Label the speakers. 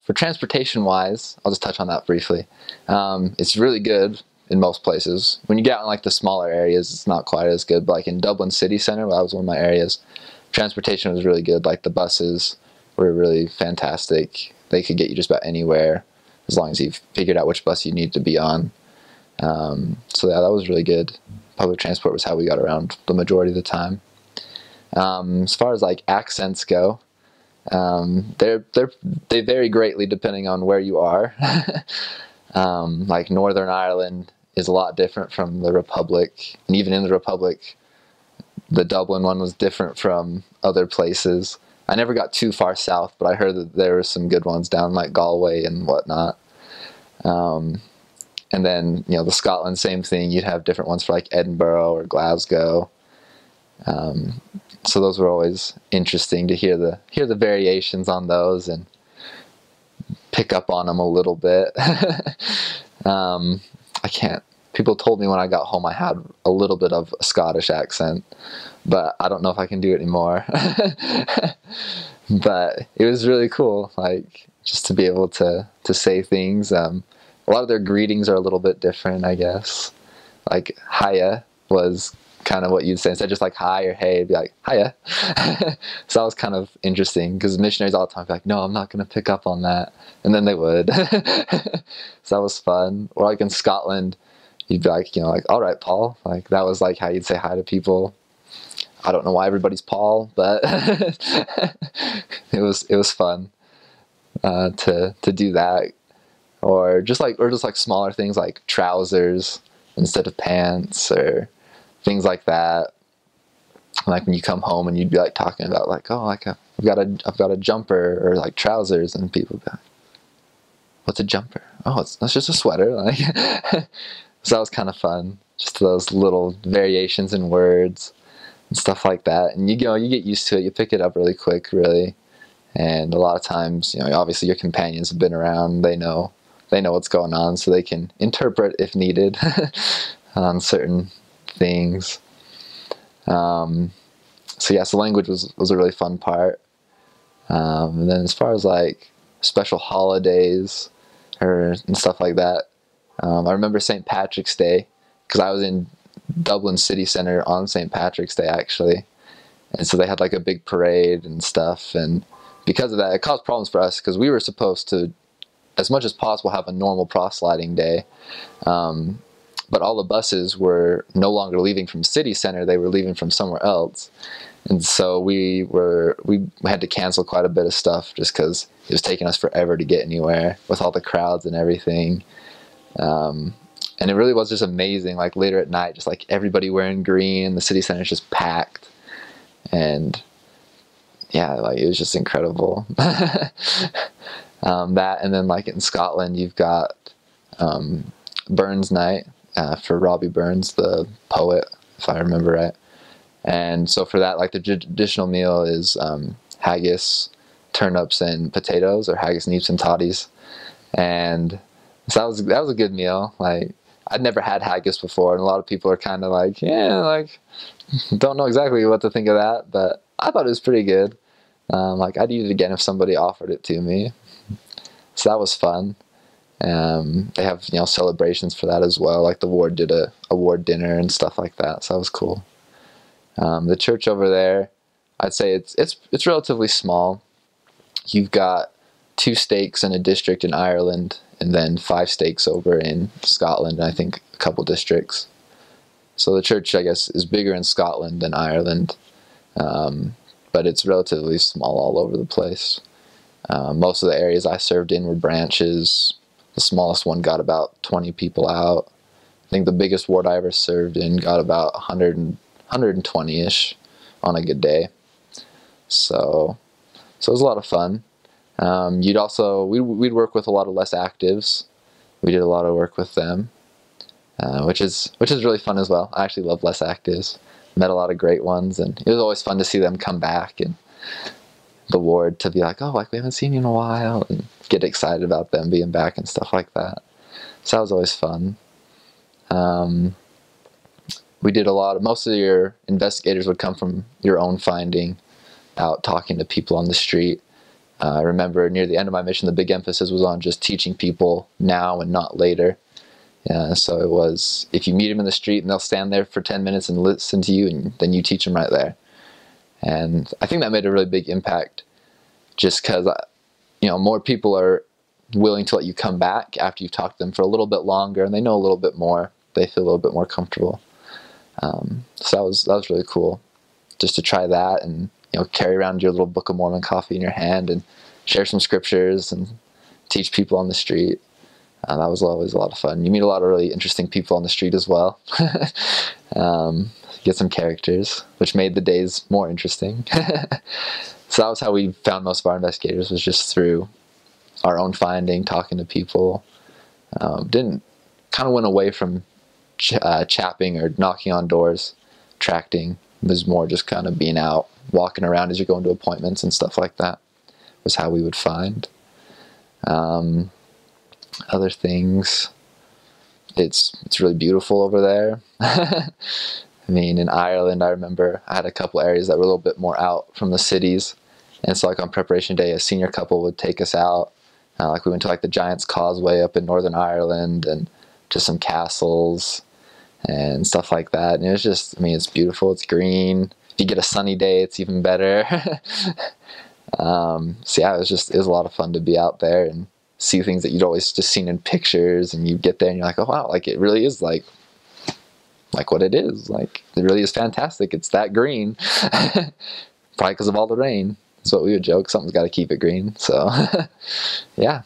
Speaker 1: for transportation wise, I'll just touch on that briefly. It's really good in most places. When you get out in like the smaller areas, it's not quite as good. But like in Dublin city center, that was one of my areas, transportation was really good. Like the buses were really fantastic. They could get you just about anywhere as long as you've figured out which bus you need to be on. So yeah, that was really good. Public transport was how we got around the majority of the time. As far as like accents go, they vary greatly depending on where you are. Like Northern Ireland is a lot different from the Republic, and even in the Republic, the Dublin one was different from other places. I never got too far south, but I heard that there were some good ones down like Galway and whatnot. And then, you know, the Scotland, same thing. You'd have different ones for like Edinburgh or Glasgow. So those were always interesting to hear the variations on those and pick up on them a little bit. People told me when I got home I had a little bit of a Scottish accent, but I don't know if I can do it anymore. But it was really cool, like, just to be able to say things. A lot of their greetings are a little bit different, I guess. Like, hiya was kind of what you'd say. Instead of just like hi or hey, it'd be like, hiya. So that was kind of interesting, because missionaries all the time would be like, no, I'm not going to pick up on that. And then they would. So that was fun. Or like in Scotland, you'd be like, you know, like, all right, Paul. Like, that was like how you'd say hi to people. I don't know why everybody's Paul, but it was fun to do that. Or just like smaller things like trousers instead of pants, or things like that. Like when you come home and you'd be like talking about like, oh, like I've got a jumper, or like trousers, and people would be like, what's a jumper? Oh, that's just a sweater. Like, so that was kind of fun. Just those little variations in words and stuff like that. And you get used to it. You pick it up really quick, really. And a lot of times, you know, obviously your companions have been around. They know what's going on, so they can interpret if needed on certain things. So yes, the language was a really fun part. And then as far as like special holidays and stuff like that, I remember St. Patrick's Day, because I was in Dublin city center on St. Patrick's Day actually, and so they had like a big parade and stuff, and because of that it caused problems for us, because we were supposed to, as much as possible, have a normal proselyting day, but all the buses were no longer leaving from city center. They were leaving from somewhere else, and so we had to cancel quite a bit of stuff just because it was taking us forever to get anywhere with all the crowds and everything. And it really was just amazing, like later at night, just like everybody wearing green, the city center is just packed, and yeah, like it was just incredible. That, and then like in Scotland, you've got Burns Night for Robbie Burns, the poet, if I remember right. And so for that, like the traditional meal is haggis, turnips, and potatoes, or haggis, neeps, and toddies. And so that was a good meal. Like, I'd never had haggis before, and a lot of people are kind of like, yeah, like, don't know exactly what to think of that, but I thought it was pretty good. Like, I'd eat it again if somebody offered it to me. So that was fun. They have, you know, celebrations for that as well. Like the ward did a ward dinner and stuff like that. So that was cool. The church over there, I'd say it's relatively small. You've got 2 stakes in a district in Ireland, and then 5 stakes over in Scotland, and I think a couple districts. So the church, I guess, is bigger in Scotland than Ireland, but it's relatively small all over the place. Most of the areas I served in were branches. The smallest one got about 20 people out. I think the biggest ward I ever served in got about 120-ish on a good day. So it was a lot of fun. We'd work with a lot of less actives. We did a lot of work with them, which is really fun as well. I actually love less actives. Met a lot of great ones, and it was always fun to see them come back, and the ward to be like, oh, like we haven't seen you in a while, and get excited about them being back and stuff like that. So that was always fun. We did most of your investigators would come from your own finding, out talking to people on the street. I remember near the end of my mission, the big emphasis was on just teaching people now and not later. So it was, if you meet them in the street and they'll stand there for 10 minutes and listen to you, and then you teach them right there. And I think that made a really big impact, just because, more people are willing to let you come back after you've talked to them for a little bit longer, and they know a little bit more. They feel a little bit more comfortable. So that was really cool, just to try that, and carry around your little Book of Mormon coffee in your hand and share some scriptures and teach people on the street. That was always a lot of fun. You meet a lot of really interesting people on the street as well. Get some characters, which made the days more interesting. So that was how we found most of our investigators, was just through our own finding, talking to people. Kind of went away from chapping or knocking on doors. Tracting was more just kind of being out, walking around as you're going to appointments and stuff like that, was how we would find. Other things, it's really beautiful over there. I mean, in Ireland, I remember I had a couple areas that were a little bit more out from the cities, and so like on preparation day, a senior couple would take us out. Like we went to like the Giant's Causeway up in Northern Ireland, and to some castles and stuff like that. And it was just, I mean, it's beautiful. It's green. If you get a sunny day, it's even better. So yeah, it was a lot of fun to be out there and see things that you'd always just seen in pictures, and you get there and you're like, oh wow, like it really is like what it is. Like it really is fantastic. It's that green. Probably because of all the rain. That's what we would joke. Something's got to keep it green. So yeah.